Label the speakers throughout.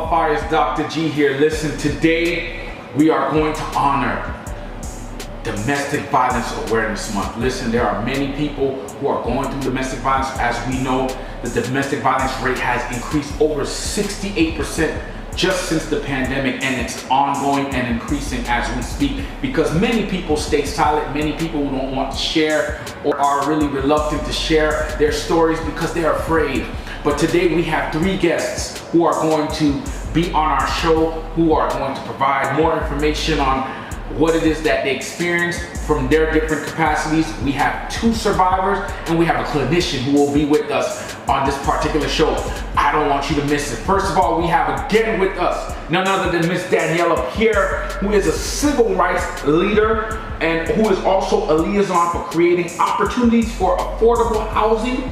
Speaker 1: Qualifiers, Dr. G here. Listen, today we are going to honor Domestic Violence Awareness Month. Listen, there are many people who are going through domestic violence. As we know, the domestic violence rate has increased over 68% just since the pandemic, and it's ongoing and increasing as we speak because many people stay silent. Many people don't want to share or are really reluctant to share their stories because they're afraid. But today we have three guests who are going to be on our show, who are going to provide more information on what it is that they experienced from their different capacities. We have two survivors and we have a clinician who will be with us on this particular show. I don't want you to miss it. First of all, we have again with us none other than Miss Daniela Pierre, who is a civil rights leader and who is also a liaison for creating opportunities for affordable housing,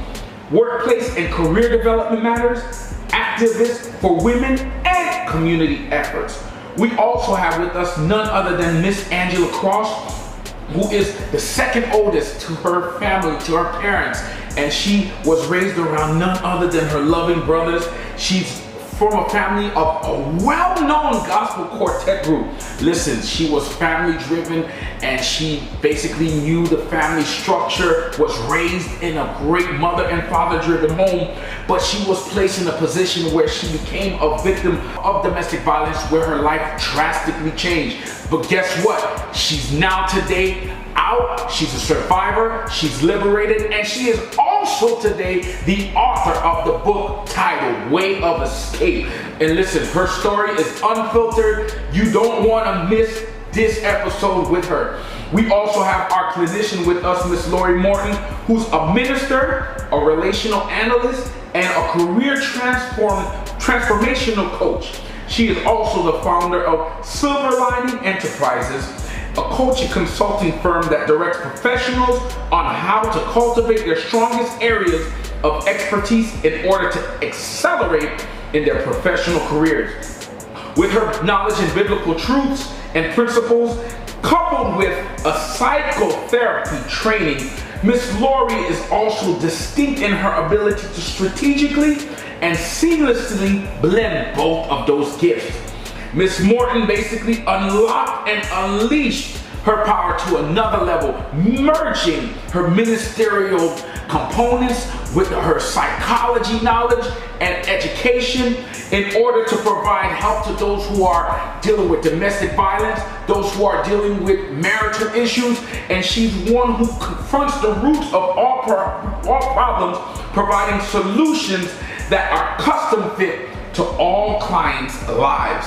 Speaker 1: workplace and career development matters, activist for women, and community efforts. We also have with us none other than Miss Angela Cross, who is the second oldest to her family, to her parents, and she was raised around none other than her loving brothers. She's from a family of a well-known gospel quartet group. Listen, she was family driven and she basically knew the family structure, was raised in a great mother and father driven home, but she was placed in a position where she became a victim of domestic violence where her life drastically changed. But guess what? She's now today out, she's a survivor, she's liberated, and she is also today the author of the book titled Way of Escape. And listen, her story is unfiltered. You don't want to miss this episode with her. We also have our clinician with us, Miss Lori Morton, who's a minister, a relational analyst, and a career transformational coach. She is also the founder of Silver Lining Enterprises, a coaching consulting firm that directs professionals on how to cultivate their strongest areas of expertise in order to accelerate in their professional careers. With her knowledge in biblical truths and principles, coupled with a psychotherapy training, Miss Lori is also distinct in her ability to strategically and seamlessly blend both of those gifts. Miss Morton basically unlocked and unleashed her power to another level, merging her ministerial components with her psychology knowledge and education in order to provide help to those who are dealing with domestic violence, those who are dealing with marital issues, and she's one who confronts the roots of all problems, providing solutions that are custom fit to all clients' lives.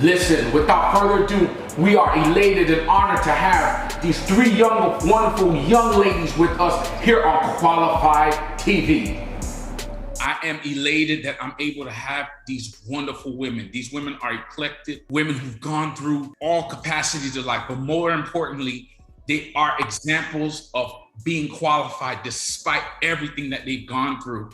Speaker 1: Listen, without further ado, we are elated and honored to have these three wonderful young ladies with us here on Qualified TV. I am elated that I'm able to have these wonderful women. These women are eclectic, women who've gone through all capacities of life, but more importantly, they are examples of being qualified despite everything that they've gone through.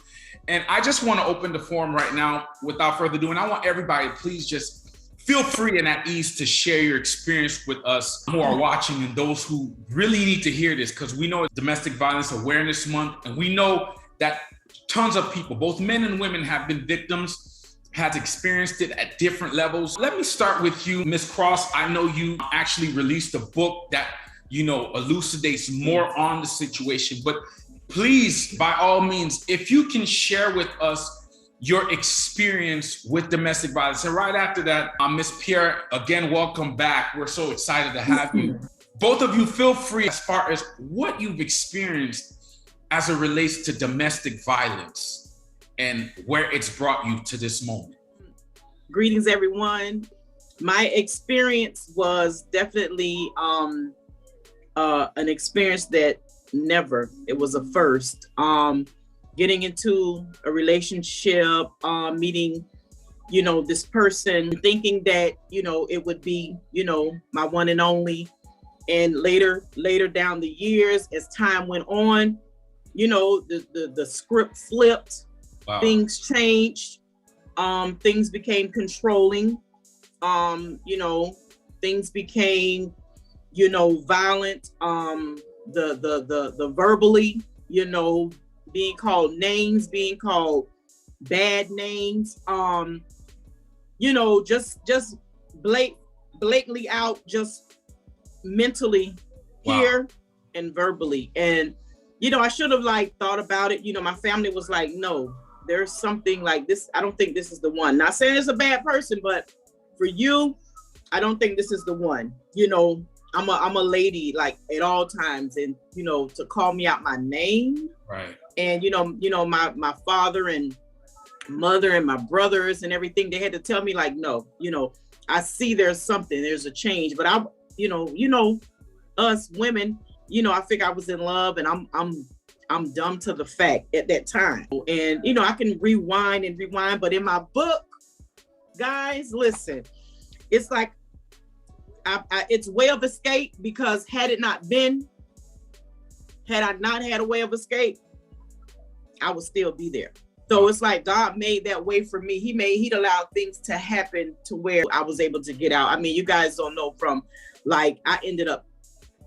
Speaker 1: And I just want to open the forum right now without further ado, and I want everybody to please just feel free and at ease to share your experience with us who are watching and those who really need to hear this, because we know it's Domestic Violence Awareness Month, and we know that tons of people, both men and women, have been victims, has experienced it at different levels. Let me start with you, Miss Cross. I know you actually released a book that, elucidates more on the situation, but please, by all means, if you can share with us your experience with domestic violence. And right after that, Miss Pierre, again, welcome back. We're so excited to have you. Both of you, feel free as far as what you've experienced as it relates to domestic violence and where it's brought you to this moment.
Speaker 2: Greetings, everyone. My experience was definitely an experience that it was a first. Getting into a relationship, meeting, this person, thinking that, it would be, my one and only. And later down the years, as time went on, the script flipped. Wow. Things changed. Things became controlling. Things became, violent. The verbally, being called names, being called bad names. just blatantly out, just mentally here and verbally. And, I should have like thought about it. My family was like, no, there's something like this. I don't think this is the one. Not saying it's a bad person, but for you, I don't think this is the one. I'm a lady like at all times, and to call me out my name.
Speaker 1: Right.
Speaker 2: And my father and mother and my brothers and everything, they had to tell me like, no, I see there's a change. But us women, I think I was in love, and I'm dumb to the fact at that time. And I can rewind, but in my book, guys, listen, it's like it's way of escape, because had I not had a way of escape, I would still be there. So it's like God made that way for me. He'd allowed things to happen to where I was able to get out. I mean, you guys don't know, from like, I ended up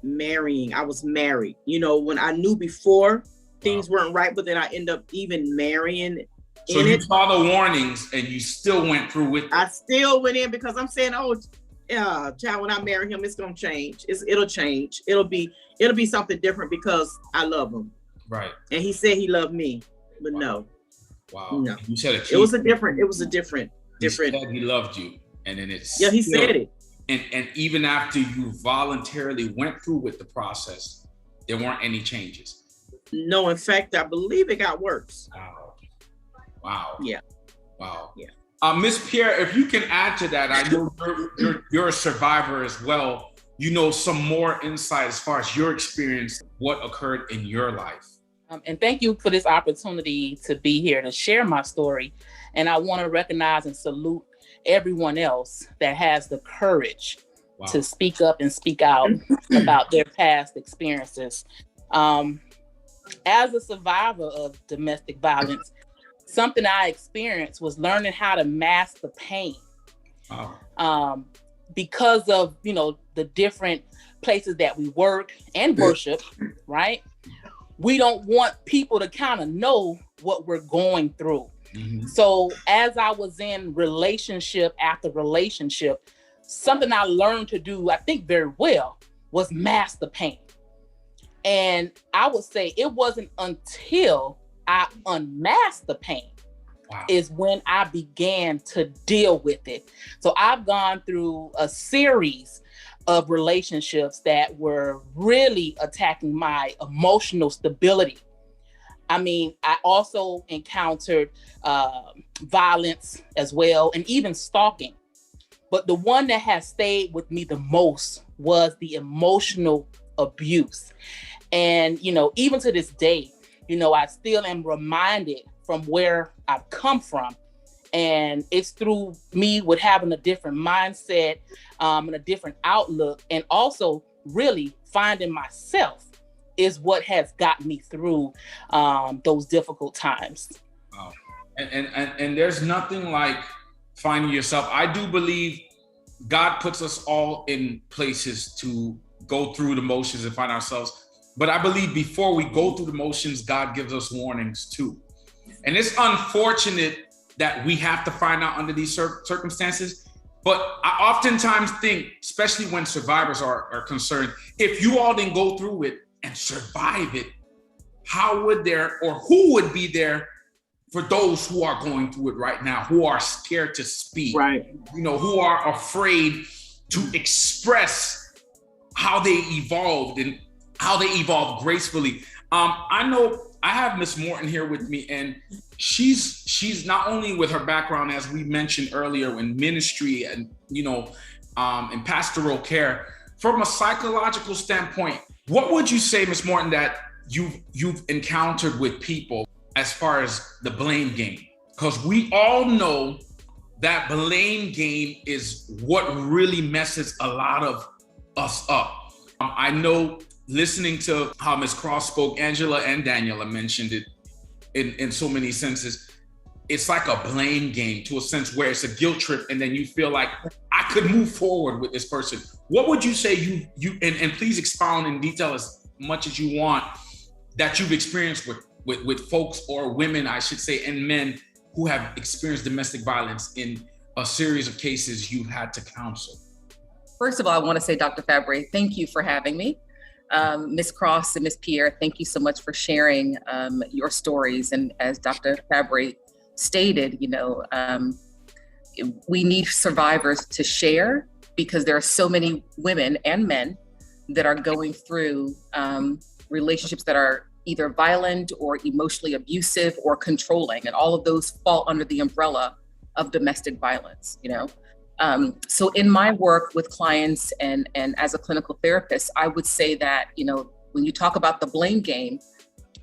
Speaker 2: marrying. I was married, when I knew before things weren't right, but then I ended up even marrying.
Speaker 1: So you saw the warnings and you still went through with it. I
Speaker 2: still went in, because I'm saying, child, when I marry him, it's gonna change. It'll change. It'll be something different, because I love him.
Speaker 1: Right.
Speaker 2: And he said he loved me, but no.
Speaker 1: Wow.
Speaker 2: No.
Speaker 1: You said
Speaker 2: it was a different.
Speaker 1: He said he loved you, and then it's
Speaker 2: he said it.
Speaker 1: And even after you voluntarily went through with the process, there weren't any changes.
Speaker 2: No, in fact, I believe it got worse.
Speaker 1: Wow.
Speaker 2: Yeah.
Speaker 1: Wow.
Speaker 2: Yeah.
Speaker 1: Miss Pierre, if you can add to that, I know you're a survivor as well. Some more insight as far as your experience, what occurred in your life.
Speaker 3: And thank you for this opportunity to be here to share my story. And I want to recognize and salute everyone else that has the courage to speak up and speak out about their past experiences. As a survivor of domestic violence, something I experienced was learning how to mask the pain. Because of, the different places that we work and worship, right? We don't want people to kind of know what we're going through. Mm-hmm. So as I was in relationship after relationship, something I learned to do, I think very well, was mask the pain. And I would say it wasn't until I unmasked the pain is when I began to deal with it. So I've gone through a series of relationships that were really attacking my emotional stability. I mean, I also encountered violence as well, and even stalking. But the one that has stayed with me the most was the emotional abuse. And, even to this day, I still am reminded from where I've come from. And it's through me with having a different mindset and a different outlook, and also really finding myself is what has gotten me through those difficult times.
Speaker 1: Wow. And there's nothing like finding yourself. I do believe God puts us all in places to go through the motions and find ourselves. But I believe before we go through the motions, God gives us warnings too. And it's unfortunate that we have to find out under these circumstances. But I oftentimes think, especially when survivors are concerned, if you all didn't go through it and survive it, how would there, or who would be there for those who are going through it right now, who are scared to speak,
Speaker 2: right?
Speaker 1: Who are afraid to express how they evolved and how they evolved gracefully. I know I have Miss Morton here with me, and she's not only with her background, as we mentioned earlier, in ministry and in pastoral care. From a psychological standpoint, what would you say, Miss Morton, that you've encountered with people as far as the blame game? Because we all know that blame game is what really messes a lot of us up. I know, listening to how Ms. Cross spoke, Angela and Daniela mentioned it in so many senses. It's like a blame game, to a sense where it's a guilt trip, and then you feel like I could move forward with this person. What would you say you and please expound in detail as much as you want, that you've experienced with folks, or women, I should say, and men who have experienced domestic violence in a series of cases you had to counsel?
Speaker 4: First of all, I want to say, Dr. Fabre, thank you for having me. Ms. Cross and Ms. Pierre, thank you so much for sharing your stories. And as Dr. Fabre stated, we need survivors to share, because there are so many women and men that are going through relationships that are either violent or emotionally abusive or controlling, and all of those fall under the umbrella of domestic violence, So in my work with clients and as a clinical therapist, I would say that, when you talk about the blame game,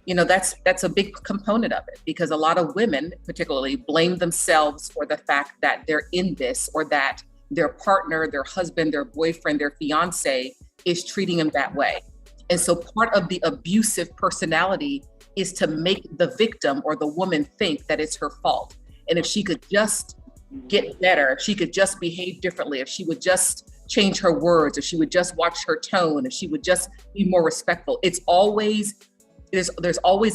Speaker 4: that's a big component of it, because a lot of women particularly blame themselves for the fact that they're in this, or that their partner, their husband, their boyfriend, their fiance is treating them that way. And so part of the abusive personality is to make the victim or the woman think that it's her fault. And if she could just get better, if she could just behave differently, if she would just change her words, if she would just watch her tone, if she would just be more respectful, there's always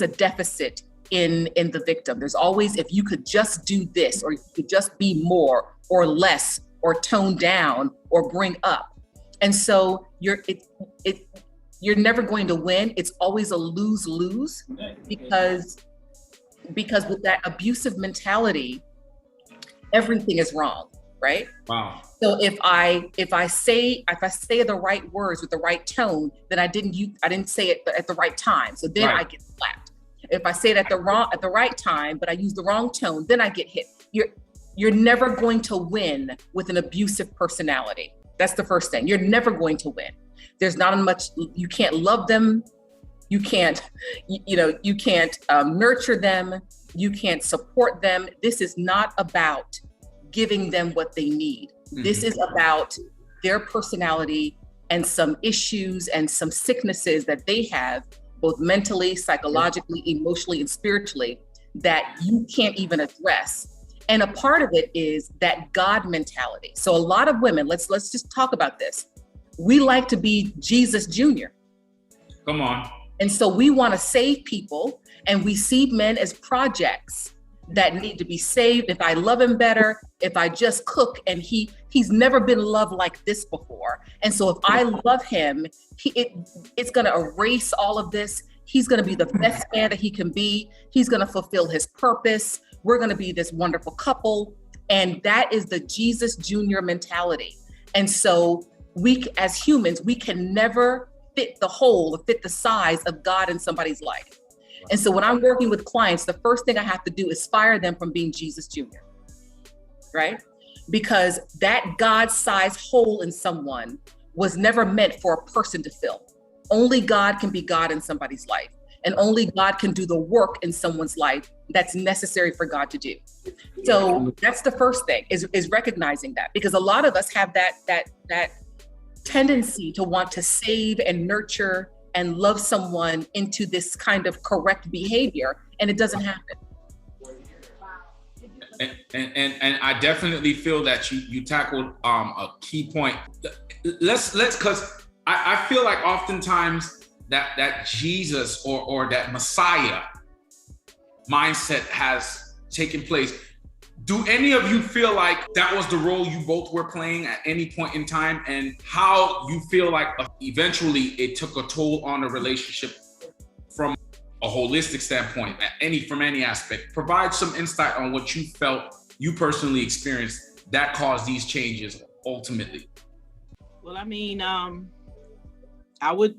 Speaker 4: a deficit in the victim. There's always, if you could just do this, or you could just be more or less, or tone down or bring up. And so you're never going to win. It's always a lose-lose, because with that abusive mentality, everything is wrong, right?
Speaker 1: Wow.
Speaker 4: So if I say the right words with the right tone, then I didn't say it at the right time. So then I get slapped. If I say it at the right time, but I use the wrong tone, then I get hit. You're never going to win with an abusive personality. That's the first thing. You're never going to win. There's not much, you can't love them. You can't, you can't nurture them. You can't support them. This is not about giving them what they need. Mm-hmm. This is about their personality and some issues and some sicknesses that they have, both mentally, psychologically, emotionally, and spiritually, that you can't even address. And a part of it is that God mentality. So a lot of women, let's just talk about this. We like to be Jesus Jr.
Speaker 1: Come on.
Speaker 4: And so we want to save people, and we see men as projects that need to be saved. If I love him better, if I just cook, and he's never been loved like this before. And so if I love him, it's going to erase all of this. He's going to be the best man that he can be. He's going to fulfill his purpose. We're going to be this wonderful couple. And that is the Jesus Jr. mentality. And so we, as humans, we can never fit the hole or fit the size of God in somebody's life. And so when I'm working with clients, the first thing I have to do is fire them from being Jesus Jr., right? Because that God-sized hole in someone was never meant for a person to fill. Only God can be God in somebody's life. And only God can do the work in someone's life that's necessary for God to do. So that's the first thing, is recognizing that, because a lot of us have that tendency to want to save and nurture and love someone into this kind of correct behavior, and it doesn't happen.
Speaker 1: And I definitely feel that you tackled a key point. Let's because I feel like oftentimes that Jesus or that Messiah mindset has taken place. Do any of you feel like that was the role you both were playing at any point in time, and how you feel like eventually it took a toll on the relationship from a holistic standpoint, from any aspect? Provide some insight on what you felt you personally experienced that caused these changes ultimately.
Speaker 2: Well, I mean, I would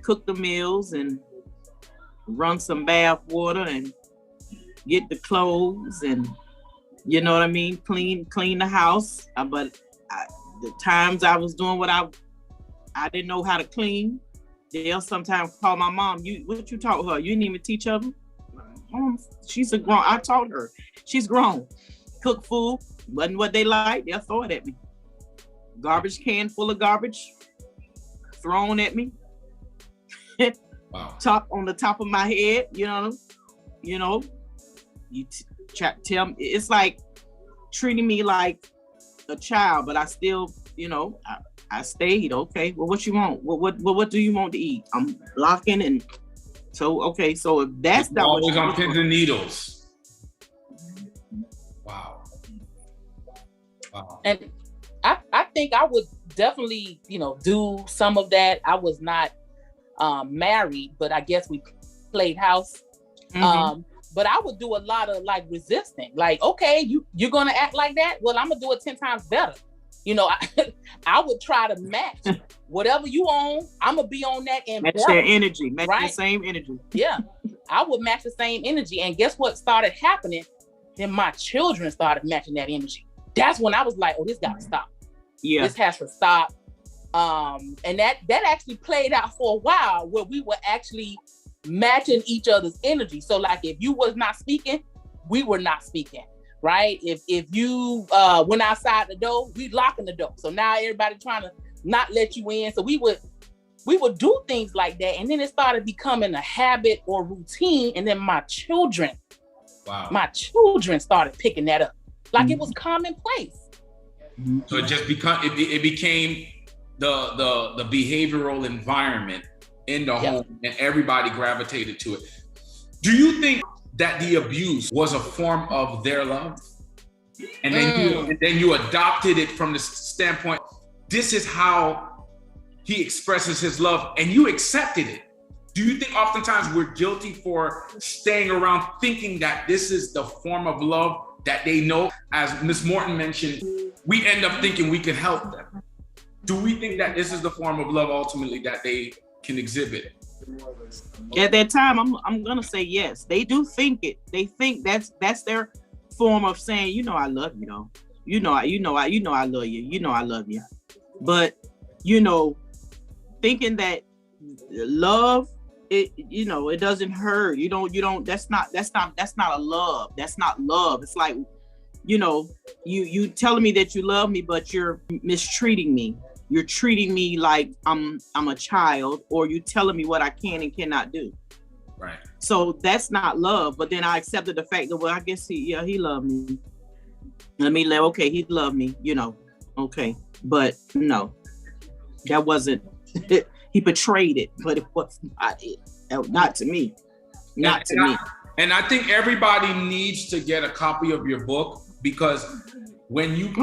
Speaker 2: cook the meals and run some bath water and get the clothes and, you know what I mean, clean the house. But the times I was doing what I didn't know how to clean, they'll sometimes call my mom, what you taught her? You didn't even teach her? She's a grown, I taught her. She's grown. Cook food, wasn't what they like, they'll throw it at me. Garbage can full of garbage thrown at me.
Speaker 1: Wow.
Speaker 2: On the top of my head, you tell me, it's like treating me like a child, but I still, I stayed. Okay, well, what you want? What do you want to eat? I'm blocking, and so okay, so if that's not
Speaker 1: always on pins and needles. Wow. Wow.
Speaker 3: And I think I would definitely, do some of that. I was not married, but I guess we played house.
Speaker 2: Mhm.
Speaker 3: But I would do a lot of like resisting. Like, okay, you're gonna act like that? Well, I'm gonna do it 10 times better. I would try to match whatever you own. I'm gonna be on that and
Speaker 2: Match
Speaker 3: better.
Speaker 2: their energy, match the
Speaker 3: Right.
Speaker 2: same energy.
Speaker 3: Yeah, I would match the same energy. And guess what started happening? Then my children started matching that energy. That's when I was like, oh, this gotta stop.
Speaker 2: Yeah.
Speaker 3: This has to stop. And that actually played out for a while where we were actually matching each other's energy. So like if you was not speaking, we were not speaking, right? If you went outside the door, we locking the door. So now everybody trying to not let you in. So we would do things like that. And then it started becoming a habit or routine. And then my children started picking that up. Like it was commonplace.
Speaker 1: So it just it became the behavioral environment in the home, and everybody gravitated to it. Do you think that the abuse was a form of their love? And then you adopted it from the standpoint, this is how he expresses his love, and you accepted it. Do you think oftentimes we're guilty for staying around thinking that this is the form of love that they know? As Ms. Morton mentioned, we end up thinking we can help them. Do we think that this is the form of love ultimately that they can exhibit?
Speaker 2: At that time, I'm gonna say yes. They do think it. They think that's their form of saying, I love you, though. I love you. I love you. But thinking that love, it doesn't hurt. You don't. That's not a love. That's not love. It's like, you telling me that you love me, but you're mistreating me. You're treating me like I'm a child, or you telling me what I can and cannot do.
Speaker 1: Right.
Speaker 2: So that's not love. But then I accepted the fact that, well, I guess he loved me. Okay, he loved me, okay. But no, that wasn't it. He betrayed it, but it was not it. Not to me. Not to me.
Speaker 1: And I think everybody needs to get a copy of your book, because when you,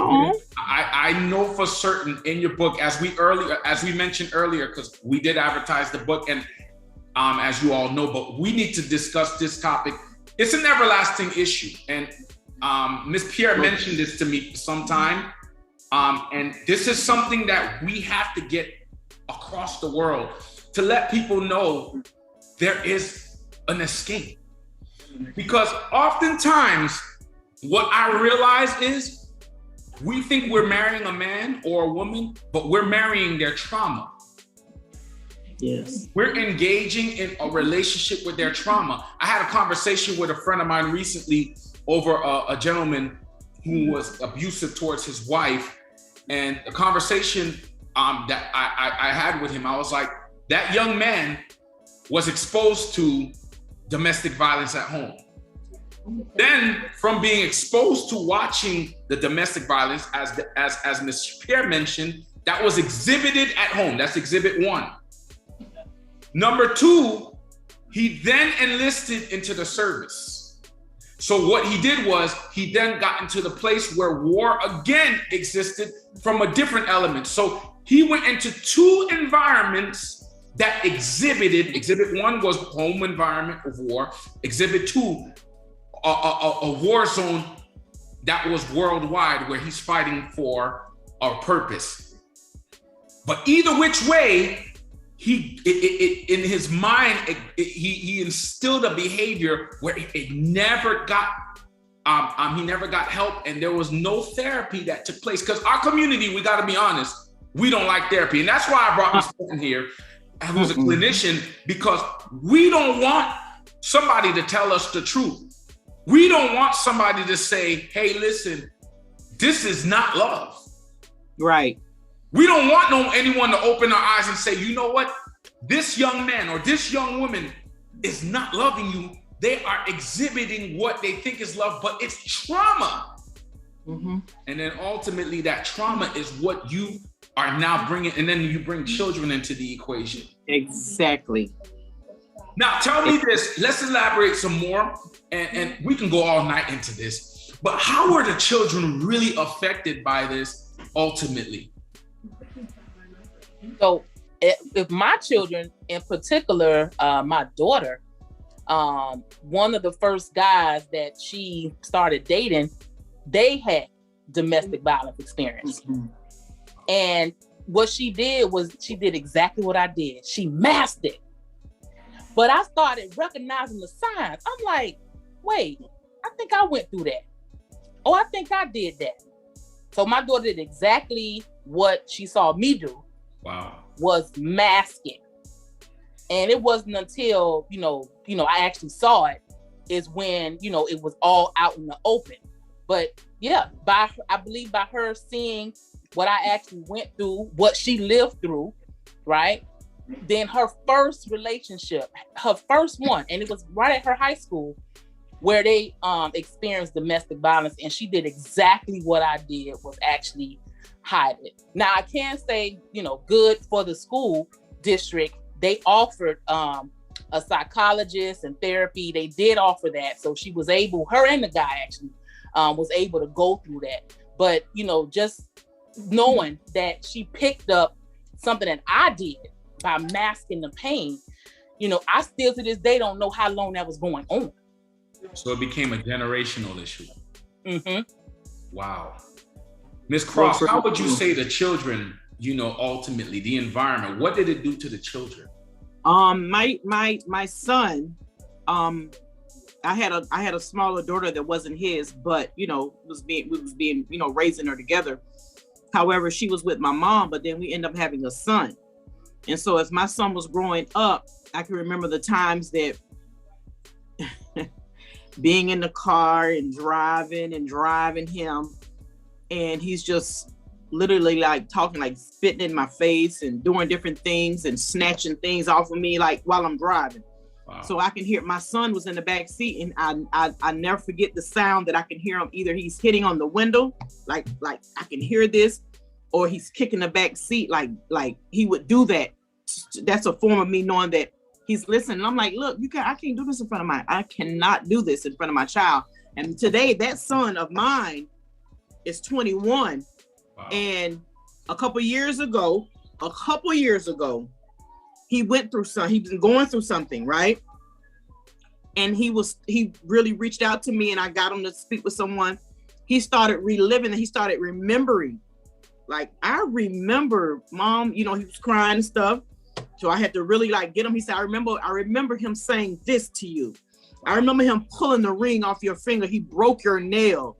Speaker 1: I know for certain in your book, as we mentioned earlier, because we did advertise the book, and as you all know, but we need to discuss this topic. It's an everlasting issue, and Ms. Pierre mentioned this to me sometime, and this is something that we have to get across the world to let people know there is an escape. Because oftentimes, what I realize is, we think we're marrying a man or a woman, but we're marrying their trauma.
Speaker 2: Yes.
Speaker 1: We're engaging in a relationship with their trauma. I had a conversation with a friend of mine recently over a gentleman who was abusive towards his wife. And the conversation that I had with him, I was like, that young man was exposed to domestic violence at home. Then, from being exposed to watching the domestic violence, as Ms. Pierre mentioned, that was exhibited at home. That's exhibit 1. Number 2, he then enlisted into the service. So what he did was, he then got into the place where war again existed from a different element. So he went into 2 environments that exhibited. Exhibit 1 was home environment of war. Exhibit 2, a war zone that was worldwide, where he's fighting for a purpose. But either which way, in his mind, he instilled a behavior where it never got, he never got help, and there was no therapy that took place. Because our community, we got to be honest, we don't like therapy, and that's why I brought Ms. Morton here, who's a clinician, because we don't want somebody to tell us the truth. We don't want somebody to say, hey, listen, this is not love.
Speaker 2: Right.
Speaker 1: We don't want anyone to open our eyes and say, you know what? This young man or this young woman is not loving you. They are exhibiting what they think is love, but it's trauma.
Speaker 2: Mm-hmm.
Speaker 1: And then ultimately that trauma is what you are now bringing, and then you bring children into the equation.
Speaker 2: Exactly.
Speaker 1: Now, tell me this. Let's elaborate some more, and we can go all night into this. But how were the children really affected by this ultimately?
Speaker 3: So if my children, in particular, my daughter, one of the first guys that she started dating, they had domestic violence experience. Mm-hmm. And what she did was she did exactly what I did. She masked it. But I started recognizing the signs. I'm like, wait, I think I went through that. Oh, I think I did that. So my daughter did exactly what she saw me do.
Speaker 1: Wow.
Speaker 3: Was masking. And it wasn't until, I actually saw it is when, it was all out in the open. But yeah, I believe by her seeing what I actually went through, what she lived through, right? Then her first relationship, her first one, and it was right at her high school where they experienced domestic violence, and she did exactly what I did, was actually hide it. Now I can say, good for the school district. They offered a psychologist and therapy. They did offer that. So she was able, her and the guy actually was able to go through that. But, just knowing that she picked up something that I did by masking the pain, I still to this day don't know how long that was going on.
Speaker 1: So it became a generational issue.
Speaker 3: Mm-hmm.
Speaker 1: Wow. Ms. Cross, how would you say the children, ultimately the environment, what did it do to the children?
Speaker 2: My son, I had a smaller daughter that wasn't his, but we was being raising her together. However, she was with my mom, but then we ended up having a son. And so as my son was growing up, I can remember the times that being in the car and driving him, and he's just literally like talking, like spitting in my face and doing different things and snatching things off of me, like while I'm driving. Wow. So I can hear, my son was in the back seat, and I never forget the sound that I can hear him. Either he's hitting on the window, like I can hear this, or he's kicking the back seat, like he would do that. That's a form of me knowing that he's listening. I'm like, look, I can't do this in front of I cannot do this in front of my child. And today that son of mine is 21. Wow. And a couple years ago, he went through he's been going through something, right? And he really reached out to me, and I got him to speak with someone. He started reliving, and he started remembering. Like, I remember, Mom, he was crying and stuff. So I had to really get him. He said, I remember him saying this to you. I remember him pulling the ring off your finger. He broke your nail.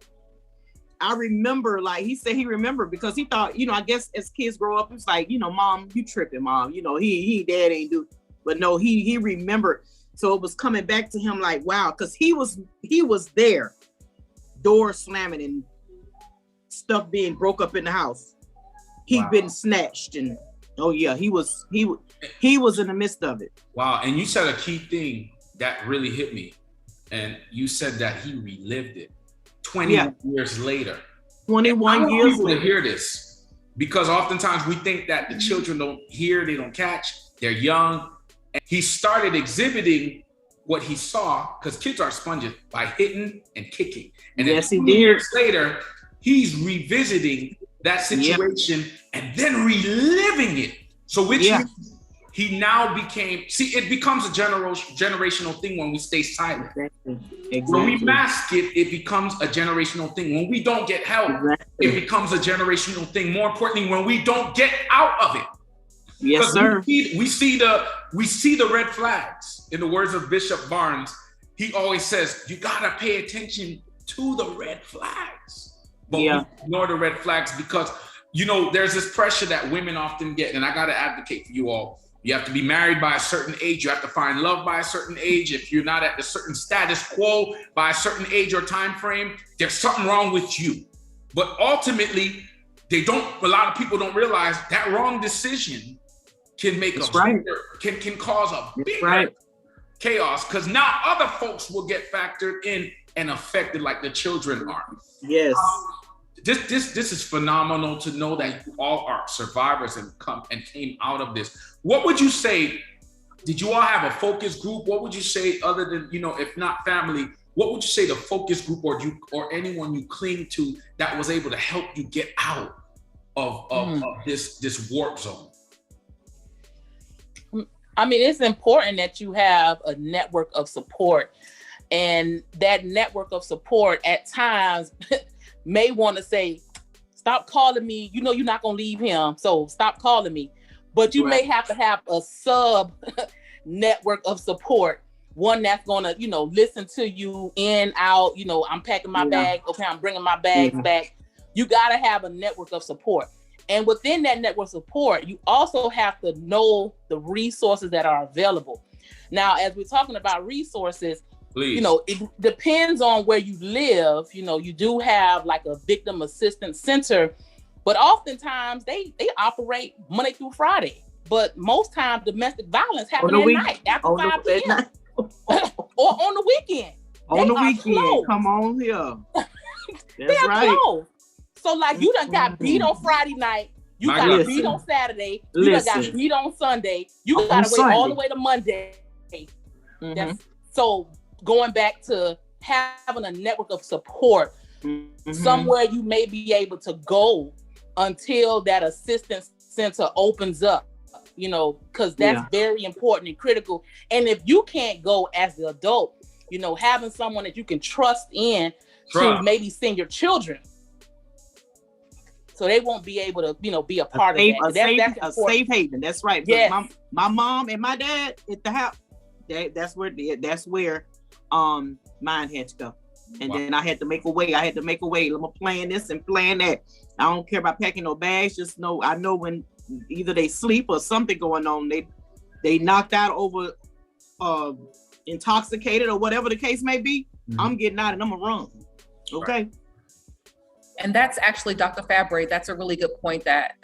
Speaker 2: I remember, he said he remembered because he thought, I guess as kids grow up, it's like, Mom, you tripping, Mom. He dad ain't do. But no, he remembered. So it was coming back to him like, wow, because he was there, doors slamming and stuff being broke up in the house. He'd been snatched, and oh yeah, he was in the midst of it.
Speaker 1: Wow. And you said a key thing that really hit me, and you said that he relived it 21 years later.
Speaker 2: 21 years
Speaker 1: later. To hear this, because oftentimes we think that the children don't hear, they don't catch, they're young. And he started exhibiting what he saw, because kids are sponges, by hitting and kicking. And
Speaker 2: yes,
Speaker 1: then 2 years later, he's revisiting that situation and then reliving it. So he now became, it becomes a generational thing when we stay silent. Exactly. When we mask it, it becomes a generational thing. When we don't get help, it becomes a generational thing. More importantly, when we don't get out of it.
Speaker 2: Yes, sir.
Speaker 1: We see the red flags. In the words of Bishop Barnes, he always says, you gotta pay attention to the red flags. But we ignore the red flags because, there's this pressure that women often get, and I gotta advocate for you all. You have to be married by a certain age. You have to find love by a certain age. If you're not at a certain status quo by a certain age or time frame, there's something wrong with you. But ultimately, a lot of people don't realize that wrong decision can make can cause a bigger chaos, because now other folks will get factored in and affected like the children are.
Speaker 2: Yes.
Speaker 1: This is phenomenal to know that you all are survivors and came out of this. What would you say? Did you all have a focus group? What would you say, other than, if not family, what would you say the focus group or anyone you cling to that was able to help you get out of this warp zone?
Speaker 3: I mean, it's important that you have a network of support, and that network of support at times may want to say, stop calling me. You know, you're not going to leave him, so stop calling me. But you may have to have a sub network of support, one that's going to, you know, listen to you in, out, you know, I'm packing my bag. Okay, I'm bringing my bags back. You got to have a network of support. And within that network support, you also have to know the resources that are available. Now, as we're talking about resources, you know, it depends on where you live. You know, you do have like a victim assistance center, but oftentimes they operate Monday through Friday. But most times domestic violence happens at night after 5 p.m. or on the weekend.
Speaker 2: On the weekend, closed. Come on here. That's right.
Speaker 3: Closed. So like you done got beat on Friday night, you got beat on Saturday, you done got beat on Sunday, you gotta wait all the way to Monday. So going back to having a network of support, somewhere you may be able to go until that assistance center opens up, you know, because that's very important and critical. And if you can't go as the adult, you know, having someone that you can trust in to maybe send your children, so they won't be able to, you know, be a part of that. That's a safe haven.
Speaker 2: That's right. Yes. My mom and my dad at the house, that's where mine had to go. And then I had to make a way. I'm plan this and plan that. I don't care about packing no bags. Just know, I know when either they sleep or something going on, they knocked out over, intoxicated or whatever the case may be. I'm getting out and I'm gonna run. Okay.
Speaker 4: Right. And that's actually, Dr. Fabre, that's a really good point that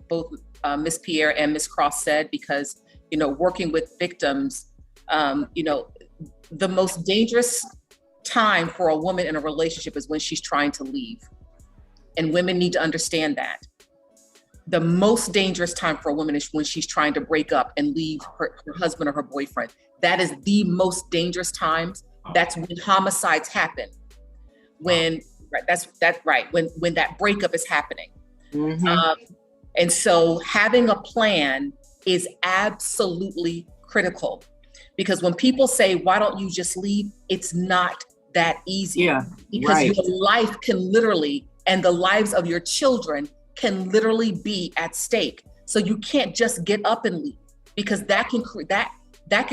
Speaker 4: both Ms. Pierre and Ms. Cross said, because, you know, working with victims, you know, the most dangerous time for a woman in a relationship is when she's trying to leave. And women need to understand that. The most dangerous time for a woman is when she's trying to break up and leave her husband or her boyfriend. That is the most dangerous times. That's when homicides happen. When that's right. When that breakup is happening. And so having a plan is absolutely critical, because when people say, why don't you just leave? It's not that easy. Because your life can literally, and the lives of your children can literally be at stake. So you can't just get up and leave, because that can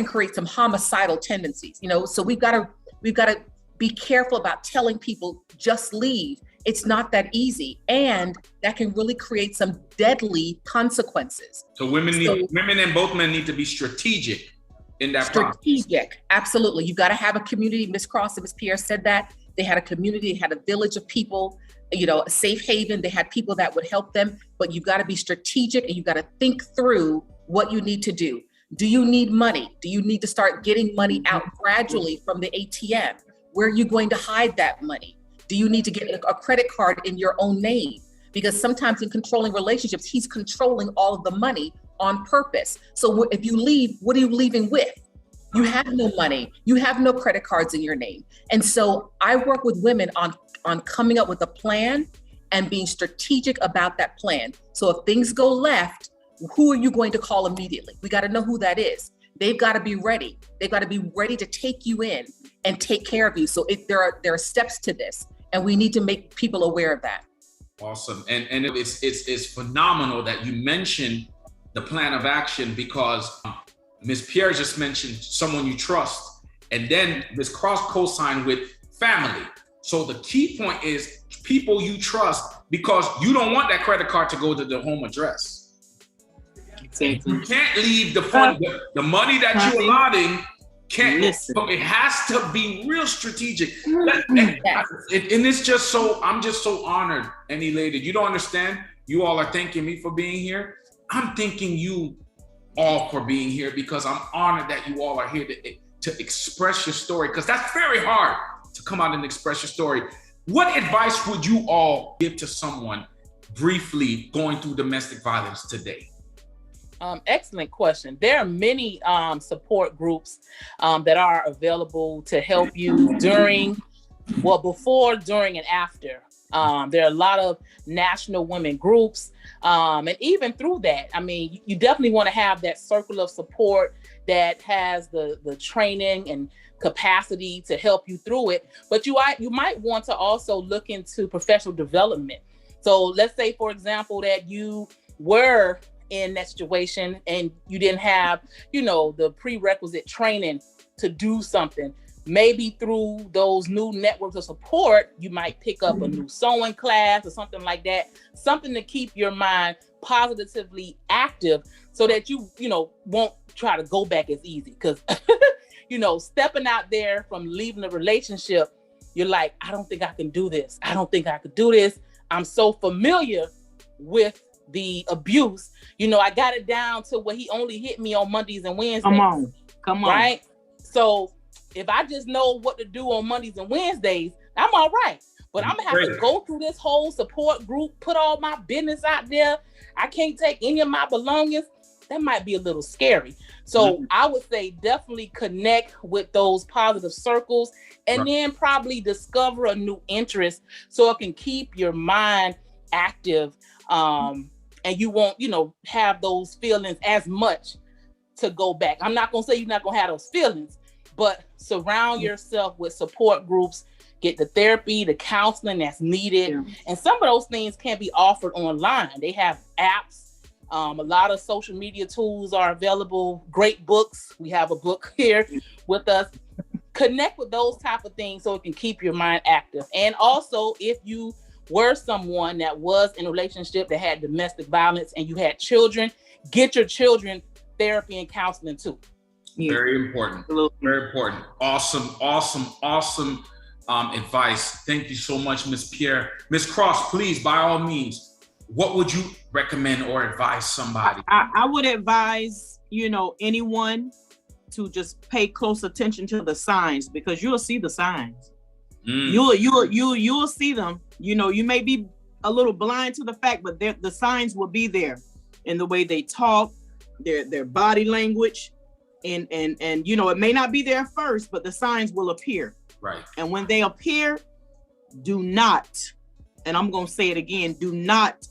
Speaker 4: create some homicidal tendencies, you know? So we've got to be careful about telling people just leave. It's not that easy, and that can really create some deadly consequences.
Speaker 1: So women and both men need to be strategic in that process.
Speaker 4: Absolutely. You've got to have a community. Ms. Cross and Ms. Pierre said that. They had a community, they had a village of people, you know, a safe haven. They had people that would help them, but you've got to be strategic and you've got to think through what you need to do. Do you need money? Do you need to start getting money out gradually from the ATM? Where are you going to hide that money? Do you need to get a credit card in your own name? Because sometimes in controlling relationships, he's controlling all of the money on purpose. So if you leave, what are you leaving with? You have no money. You have no credit cards in your name. And so I work with women on coming up with a plan and being strategic about that plan. So if things go left, who are you going to call immediately? We got to know who that is. They've got to be ready. They've got to be ready to take you in and take care of you. So there are steps to this, and we need to make people aware of that.
Speaker 1: Awesome. And it's phenomenal that you mentioned the plan of action, because Ms. Pierre just mentioned someone you trust, and then Ms. Cross co-signed with family. So the key point is people you trust, because you don't want that credit card to go to the home address. Exactly. You can't leave the fund, the money that you're allotting. So it has to be real strategic. And it's just so, I'm just so honored and elated. You don't understand. You all are thanking me for being here. I'm thanking you all for being here, because I'm honored that you all are here to express your story, because that's very hard to come out and express your story. What advice would you all give to someone briefly going through domestic violence today?
Speaker 3: Excellent question. There are many support groups that are available to help you during, well, before, during, and after. There are a lot of national women groups. And even through that, I mean, you definitely want to have that circle of support that has the training and capacity to help you through it. But you might want to also look into professional development. So let's say, for example, that you were in that situation and you didn't have, the prerequisite training to do something. Maybe through those new networks of support, you might pick up a new sewing class or something like that, something to keep your mind positively active so that you won't try to go back as easy. Because, stepping out there from leaving a relationship, you're like, I don't think I can do this. I don't think I could do this. I'm so familiar with the abuse. I got it down to where he only hit me on Mondays and Wednesdays.
Speaker 2: Come on.
Speaker 3: Right? So if I just know what to do on Mondays and Wednesdays, I'm all right. But I'm gonna have to go through this whole support group, put all my business out there. I can't take any of my belongings. That might be a little scary. So I would say definitely connect with those positive circles and then probably discover a new interest so it can keep your mind active. And you won't, have those feelings as much to go back. I'm not gonna say you're not gonna have those feelings, but surround yourself with support groups, get the therapy, the counseling that's needed. Yeah. And some of those things can be offered online. They have apps. A lot of social media tools are available. Great books. We have a book here with us. Connect with those type of things so it can keep your mind active. And also, if you were someone that was in a relationship that had domestic violence and you had children, get your children therapy and counseling too.
Speaker 1: Yeah. Very important. Very important. Awesome advice. Thank you so much, Ms. Pierre. Ms. Cross, please, by all means, what would you recommend or advise somebody?
Speaker 2: I would advise, anyone to just pay close attention to the signs, because you'll see the signs. You'll see them. You may be a little blind to the fact, but the signs will be there in the way they talk, their body language, and it may not be there at first, but the signs will appear.
Speaker 1: Right.
Speaker 2: And when they appear, do not, and I'm gonna say it again, do not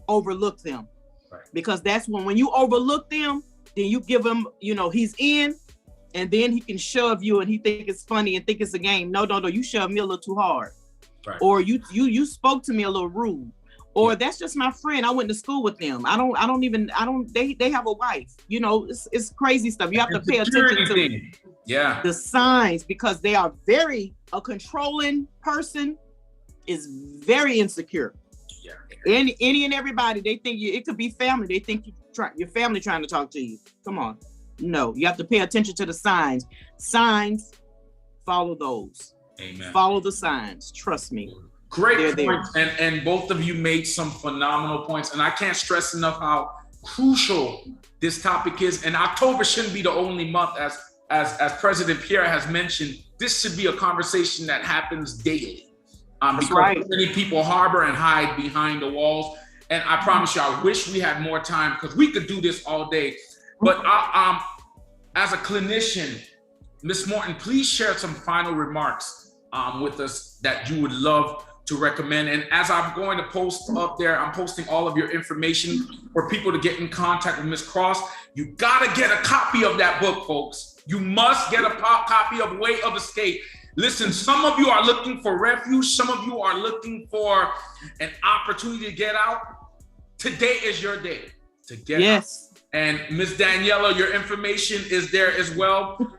Speaker 2: overlook them. Right. Because that's when you overlook them, then you give him, he's in. And then he can shove you and he think it's funny and think it's a game. No, you shoved me a little too hard. Right. Or you spoke to me a little rude. Or that's just my friend. I went to school with them. They have a wife. It's crazy stuff. You have to pay attention to the signs, because they are a controlling person is very insecure. Yeah. Any and everybody, they think it could be family. They think your family trying to talk to you. Come on. No, you have to pay attention to the signs. Signs, follow those.
Speaker 1: Amen.
Speaker 2: Follow the signs. Trust me.
Speaker 1: Great points. And both of you made some phenomenal points. And I can't stress enough how crucial this topic is. And October shouldn't be the only month, as President Pierre has mentioned. This should be a conversation that happens daily. Because many people harbor and hide behind the walls. And I promise you, I wish we had more time, because we could do this all day. But as a clinician, Ms. Morton, please share some final remarks with us that you would love to recommend. And as I'm going to post up there, I'm posting all of your information for people to get in contact with Ms. Cross. You gotta get a copy of that book, folks. You must get a copy of Way of Escape. Listen, some of you are looking for refuge. Some of you are looking for an opportunity to get out. Today is your day to get out. And Ms. Daniela, your information is there as well.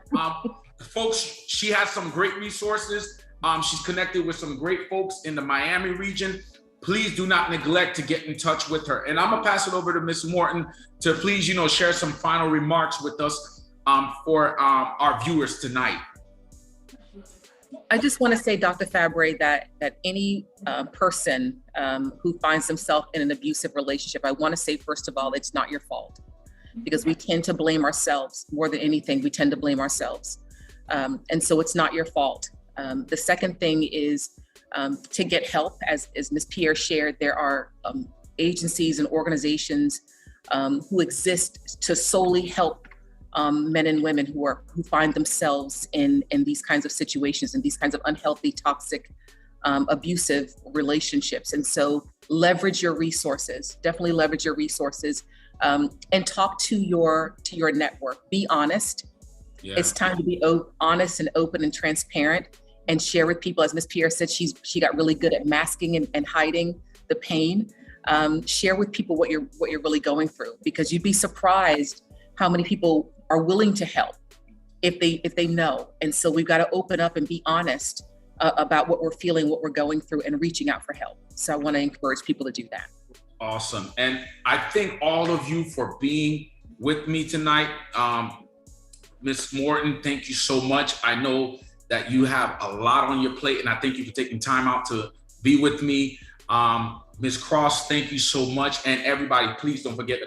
Speaker 1: Folks, she has some great resources. She's connected with some great folks in the Miami region. Please do not neglect to get in touch with her. And I'm gonna pass it over to Ms. Morton to please, share some final remarks with us for our viewers tonight.
Speaker 4: I just want to say, Dr. Fabre, that any person who finds themselves in an abusive relationship, I want to say, first of all, it's not your fault. Because we tend to blame ourselves more than anything. We tend to blame ourselves. And so it's not your fault. The second thing is to get help. As Ms. Pierre shared, there are agencies and organizations who exist to solely help men and women who find themselves in these kinds of situations, in these kinds of unhealthy, toxic, abusive relationships. And so leverage your resources, definitely leverage your resources, and talk to your network. Be honest. Yeah. It's time to be honest and open and transparent, and share with people. As Ms. Pierre said, she got really good at masking and hiding the pain. Share with people what you're really going through, because you'd be surprised how many people are willing to help if they know. And so we've got to open up and be honest about what we're feeling, what we're going through, and reaching out for help. So I want to encourage people to do that.
Speaker 1: Awesome. And I thank all of you for being with me tonight. Ms. Morton, thank you so much. I know that you have a lot on your plate, and I thank you for taking time out to be with me. Ms. Cross, thank you so much. And everybody, please don't forget to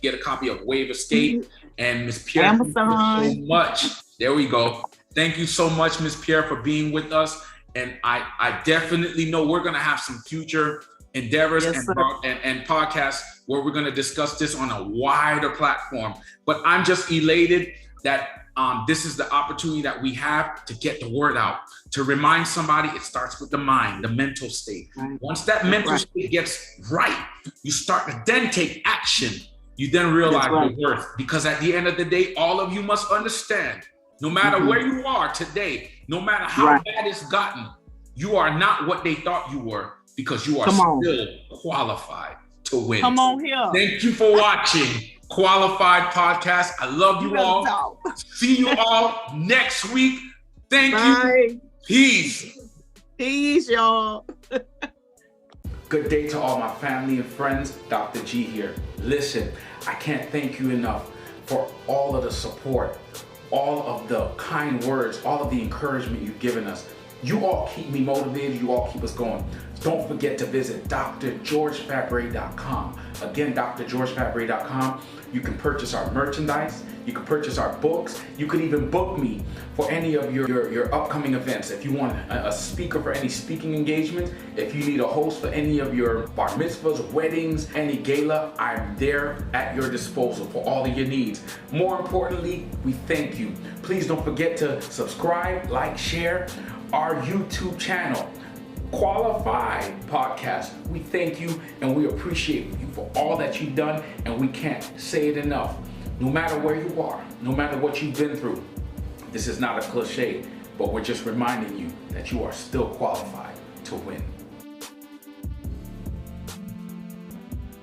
Speaker 1: get a copy of Wave Escape. And Ms. Pierre,
Speaker 2: Amazon.
Speaker 1: thank you so much. There we go. Thank you so much, Ms. Pierre, for being with us. And I definitely know we're gonna have some future endeavors and podcasts where we're gonna discuss this on a wider platform. But I'm just elated that this is the opportunity that we have to get the word out, to remind somebody. It starts with the mind, the mental state. Once that mental state gets right, you start to then take action. You then realize your worth, because at the end of the day, all of you must understand, no matter where you are today, no matter how bad it's gotten, you are not what they thought you were, because you are still qualified to win.
Speaker 2: Come on here.
Speaker 1: Thank you for watching Qualified Podcast. I love you all. See you all next week. Thank you. Peace.
Speaker 2: Peace, y'all.
Speaker 1: Good day to all my family and friends. Dr. G here. Listen, I can't thank you enough for all of the support, all of the kind words, all of the encouragement you've given us. You all keep me motivated. You all keep us going. Don't forget to visit drgeorgefabre.com. Again, drgeorgefabre.com. You can purchase our merchandise. You can purchase our books. You could even book me for any of your upcoming events. If you want a speaker for any speaking engagement, if you need a host for any of your bar mitzvahs, weddings, any gala, I'm there at your disposal for all of your needs. More importantly, we thank you. Please don't forget to subscribe, like, share our YouTube channel, Qualified Podcast. We thank you and we appreciate you for all that you've done, and we can't say it enough. No matter where you are, no matter what you've been through, this is not a cliche, but we're just reminding you that you are still qualified to win.